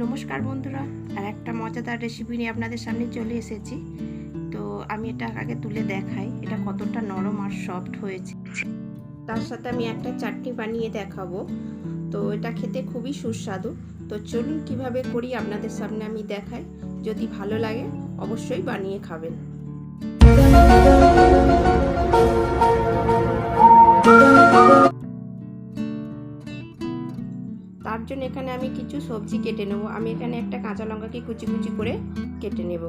নমস্কার বন্ধুরা, আর একটা মজাদার রেসিপি নিয়ে আপনাদের সামনে চলে এসেছি। তো আমি এটা আগে তুলে দেখাই এটা কতটা নরম আর সফট হয়েছে। তার সাথে আমি একটা চাটনি বানিয়ে দেখাবো। তো এটা খেতে খুবই সুস্বাদু। তো চলুন কিভাবে করি আপনাদের সামনে আমি দেখাই। যদি ভালো লাগে অবশ্যই বানিয়ে খাবেন। তার জন্য এখানে আমি কিছু সবজি কেটে নেব। আমি এখানে একটা কাঁচা লঙ্কাকে কুচি কুচি করে কেটে নেব।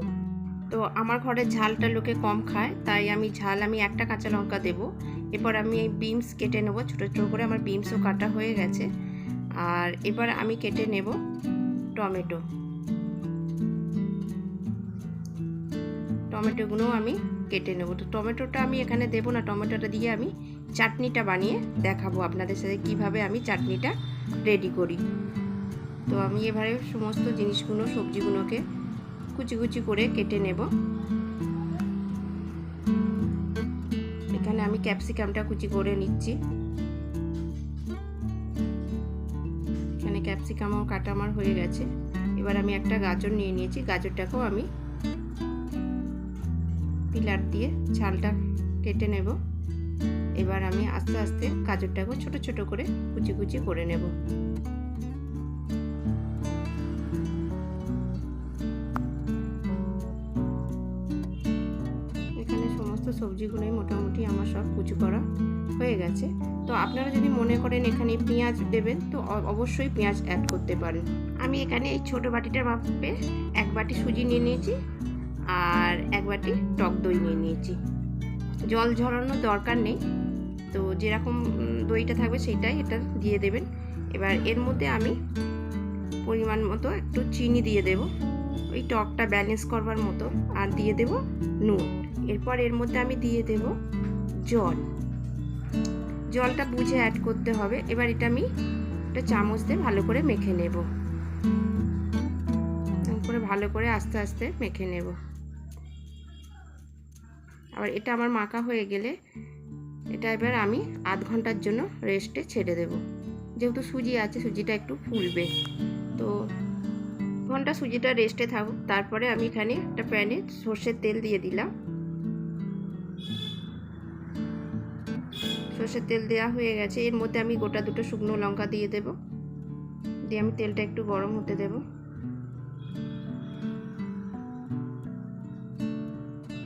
তো আমার ঘরে ঝালটা লোকে কম খায়, তাই আমি একটা কাঁচা লঙ্কা দেব। এরপর আমি এই বিনস কেটে নেব ছোটো ছোটো করে। আমার বিনসও কাটা হয়ে গেছে। আর এবার আমি কেটে নেব টমেটোগুলো আমি কেটে নেব। তো টমেটোটা আমি এখানে দেবো না, টমেটোটা দিয়ে আমি চাটনিটা বানিয়ে দেখাবো আপনাদের সাথে কিভাবে আমি চাটনিটা রেডি করি। তো আমি এবারে সমস্ত জিনিসগুলো সবজিগুলোকে কুচি কুচি করে কেটে নেব। এখানে আমি ক্যাপসিকামটা কুচি করে নিচ্ছি। এখানে ক্যাপসিকামও কাটা আমার হয়ে গেছে। এবার আমি একটা গাজর নিয়ে নিয়েছি, গাজরটাকেও আমি পিলার দিয়ে ছালটা কেটে নেব। এবার আমি আস্তে আস্তে গাজরটাকেও ছোট ছোট করে কুচি কুচি করে নেব। এখানে সমস্ত সবজিগুলোই মোটামুটি আমার সব কুচি করা হয়ে গেছে। তো আপনারা যদি মনে করেন এখানে পেঁয়াজ দেবেন তো অবশ্যই পেঁয়াজ অ্যাড করতে পারেন। আমি এখানে এই ছোটো বাটিটার মাপে 1 বাটি সুজি নিয়ে নিয়েছি আর 1 বাটি টক দই নিয়ে নিয়েছি। জল ঝরানোর দরকার নেই, তো যেরকম দইটা থাকবে সেইটাই এটা দিয়ে দেবেন। এবার এর মধ্যে আমি পরিমাণ মতো একটু চিনি দিয়ে দেব, ওই টকটা ব্যালেন্স করবার মতো। আর দিয়ে দেব নুন। এরপর এর মধ্যে আমি দিয়ে দেব জলটা বুঝে অ্যাড করতে হবে। এবার এটা আমি একটা চামচ দিয়ে ভালো করে মেখে নেব। ভালো করে আস্তে আস্তে মেখে নেব। আবার এটা আমার মাখা হয়ে গেলে এটা এবার আমি আধ ঘন্টার জন্য রেস্টে ছেড়ে দেব। যেহেতু সুজি আছে, সুজিটা একটু ফুলবে। তো ঘন্টা সুজিটা রেস্টে থাকুক। তারপরে আমি এখানে একটা প্যানে সর্ষের তেল দিয়ে দিলাম। সর্ষের তেল দেওয়া হয়ে গেছে। এর মধ্যে আমি গোটা 2টো শুকনো লঙ্কা দিয়ে দেব। দিয়ে আমি তেলটা একটু গরম হতে দেব।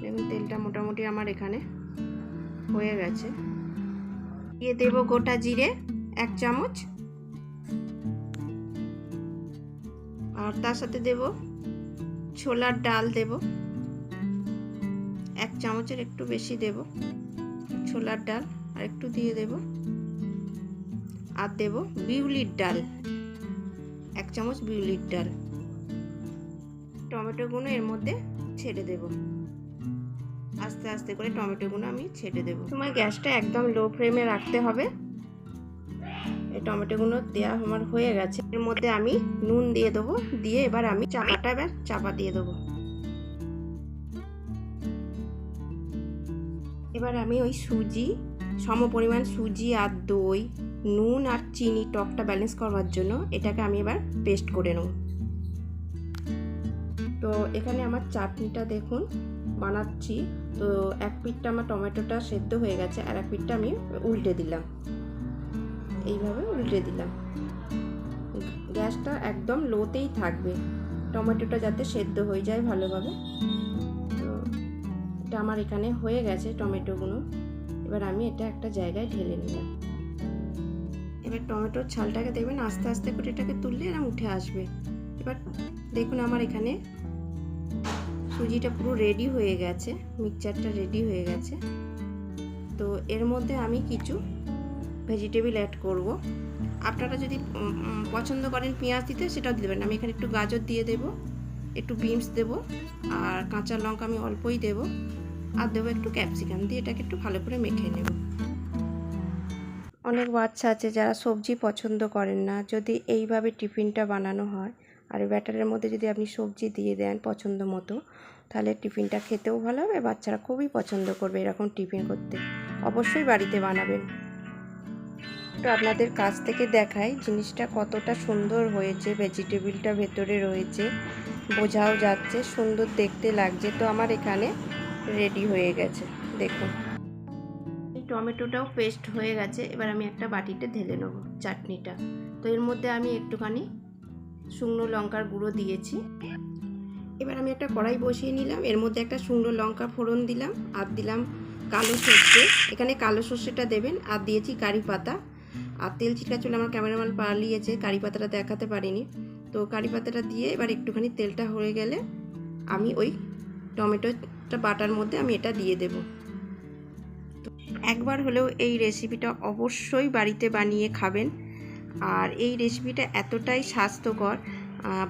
দেখুন তেলটা মোটামুটি আমার এখানে হয়ে গেছে। দিয়ে দেব গোটা জিরে 1 চামচ, আর তার সাথে দেব ছোলার ডাল দেব 1 চামচের একটু বেশি দেব ছোলার ডাল, আর একটু দিয়ে দেব। আর দেব বিউলির ডাল 1 চামচ বিউলির ডাল। টমেটোগুলো এর মধ্যে ছেড়ে দেব। আস্তে আস্তে করে টমেটোগুলো আমি ছেড়ে দেব। তোমার গ্যাসটা একদম লো ফ্লেমে রাখতে হবে। এই টমেটোগুলো দেওয়া আমার হয়ে গেছে। এর মধ্যে আমি নুন দিয়ে দেবো। দিয়ে এবার আমি চাপা দিয়ে দেবো। এবার আমি ওই সমপরিমাণ সুজি আর দই, নুন আর চিনি, টকটা ব্যালেন্স করবার জন্য এটাকে আমি এবার পেস্ট করে নেব। তো এখানে আমার চাটনিটা দেখুন বানাচ্ছি। তো এক পিঠটা আমার টমেটোটা সেদ্ধ হয়ে গেছে, আর এক পিঠটা আমি উল্টে দিলাম। এইভাবে উল্টে দিলাম। গ্যাসটা একদম লোতেই থাকবে, টমেটোটা যাতে সেদ্ধ হয়ে যায় ভালোভাবে। তো এটা আমার এখানে হয়ে গেছে টমেটোগুলো। এবার আমি এটা একটা জায়গায় ঢেলে নিলাম। এবার টমেটোর ছালটাকে দেখবেন আস্তে আস্তে করে এটাকে তুললে এরকম উঠে আসবে। এবার দেখুন আমার এখানে সুজিটা পুরো রেডি হয়ে গেছে, মিক্সচারটা রেডি হয়ে গেছে। তো এর মধ্যে আমি কিছু ভেজিটেবল অ্যাড করব। আপনারা যদি পছন্দ করেন পেঁয়াজ দিতে সেটাও দিতে পারেন। আমি এখানে একটু গাজর দিয়ে দেব, একটু বিনস দেব, আর কাঁচা লঙ্কা আমি অল্পই দেব, আর দেবো একটু ক্যাপসিকাম। দিয়ে এটাকে একটু ভালো করে মেখে নেব। অনেক বাচ্চা আছে যারা সবজি পছন্দ করেন না, যদি এইভাবে টিফিনটা বানানো হয় আর ব্যাটারের মধ্যে যদি আপনি সবজি দিয়ে দেন পছন্দ মতো, তাহলে টিফিনটা খেতেও ভালো হবে। বাচ্চারা খুবই পছন্দ করবে এরকম টিফিন করতে। অবশ্যই বাড়িতে বানাবেন। তো আপনাদের কাছ থেকে দেখাই জিনিসটা কতটা সুন্দর হয়েছে। ভেজিটেবিলটা ভেতরে রয়েছে, বোঝাও যাচ্ছে, সুন্দর দেখতে লাগছে। তো আমার এখানে রেডি হয়ে গেছে, দেখুন। এই টমেটোটাও পেস্ট হয়ে গেছে। এবার আমি একটা বাটিতে ঢেলে নেব চাটনিটা। তো এর মধ্যে আমি একটুখানি শুকনো লঙ্কার গুঁড়ো দিয়েছি। এবার আমি একটা কড়াই বসিয়ে নিলাম, এর মধ্যে একটা শুকনো লঙ্কা ফোড়ন দিলাম, আর দিলাম কালো সর্ষে। এখানে কালো সর্ষেটা দেবেন। আর দিয়েছি কারি পাতা। আর তেল ছিটকা চলে আমার ক্যামেরাম্যান পালিয়েছে, কারি পাতাটা দেখাতে পারিনি। তো কারি পাতাটা দিয়ে এবার একটুখানি তেলটা হয়ে গেলে আমি ওই টমেটোটা বাটার মধ্যে আমি এটা দিয়ে দেব। তো একবার হলেও এই রেসিপিটা অবশ্যই বাড়িতে বানিয়ে খাবেন। আর এই রেসিপিটা এতটাই স্বাস্থ্যকর,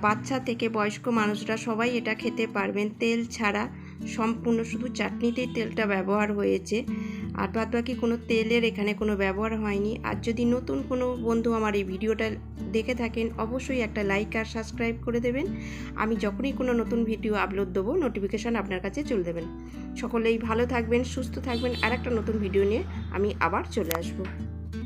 বাচ্চা থেকে বয়স্ক মানুষরা সবাই এটা খেতে পারবেন। তেল ছাড়া, সম্পূর্ণ শুধু চাটনিতেই তেলটা ব্যবহার হয়েছে, আর বাদবাকি কোনো তেলের এখানে কোনো ব্যবহার হয়নি। আর যদি নতুন কোনো বন্ধু আমার এই ভিডিওটা দেখে থাকেন, অবশ্যই একটা লাইক আর সাবস্ক্রাইব করে দেবেন। আমি যখনই কোনো নতুন ভিডিও আপলোড দেবো, নোটিফিকেশান আপনার কাছে চলে দেবেন। সকলেই ভালো থাকবেন, সুস্থ থাকবেন। আর একটা নতুন ভিডিও নিয়ে আমি আবার চলে আসবো।